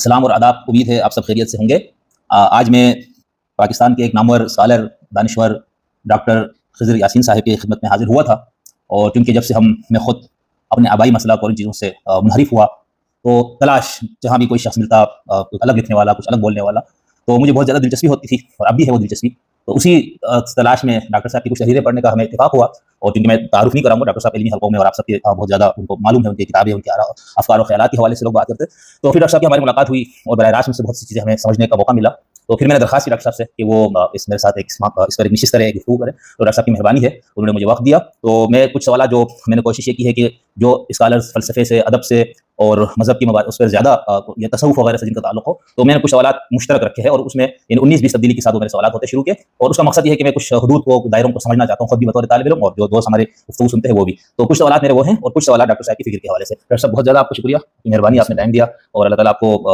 سلام اور آداب، امید ہے آپ سب خیریت سے ہوں گے۔ آج میں پاکستان کے ایک نامور اسکالر، دانشور ڈاکٹر خضر یاسین صاحب کی خدمت میں حاضر ہوا تھا، اور کیونکہ جب سے میں خود اپنے آبائی مسئلہ اور ان چیزوں سے منحرف ہوا، تو تلاش جہاں بھی کوئی شخص ملتا کچھ الگ لکھنے والا، کچھ الگ بولنے والا، تو مجھے بہت زیادہ دلچسپی ہوتی تھی، اور اب بھی ہے وہ دلچسپی۔ تو اسی تلاش میں ڈاکٹر صاحب کی کچھ تحریریں پڑھنے کا ہمیں اتفاق ہوا، اور کیونکہ میں تعارف نہیں کراؤں گا، ڈاکٹر صاحب علمی حلقوں میں اور آپ سب کے بہت زیادہ ان کو معلوم ہے، ان کی کتابیں، ان کے افکار و خیالات کے حوالے سے لوگ بات کرتے ہیں۔ تو پھر ڈاکٹر صاحب کی ہماری ملاقات ہوئی، اور براہ راست ان سے بہت سی چیزیں ہمیں سمجھنے کا موقع ملا۔ تو پھر میں نے درخواست کی ڈاکٹر صاحب سے کہ وہ میرے ساتھ اس پر ایک نشست کرے، گفتگو کرے۔ تو ڈاکٹر صاحب کی مہربانی ہے، انہوں نے مجھے وقت دیا۔ تو میں کچھ سوالات جو میں نے کوشش یہ کی ہے کہ جو اسکالرز فلسفے سے، ادب سے اور مذہب کی اس پر زیادہ یا تصوف وغیرہ سے جن کا تعلق ہو، تو میں نے کچھ سوالات مشترک رکھے ہیں، اور اس میں 19-20 تبدیلی کے ساتھ وہ میرے سوالات ہوتے شروع کیے، اور اس کا مقصد یہ ہے کہ میں کچھ حدود کو، دائروں کو سمجھنا چاہتا ہوں، خود بھی بطور طالب علم، اور جو دوست ہمارے گفتگو سنتے ہیں وہ بھی۔ تو کچھ سوالات میرے وہ ہیں، اور کچھ سوالات ڈاکٹر صاحب کی فکر کے حوالے سے۔ ڈاکٹر صاحب بہت زیادہ آپ کو شکریہ، مہربانی، آپ نے ٹائم دیا، اور اللہ تعالیٰ آپ کو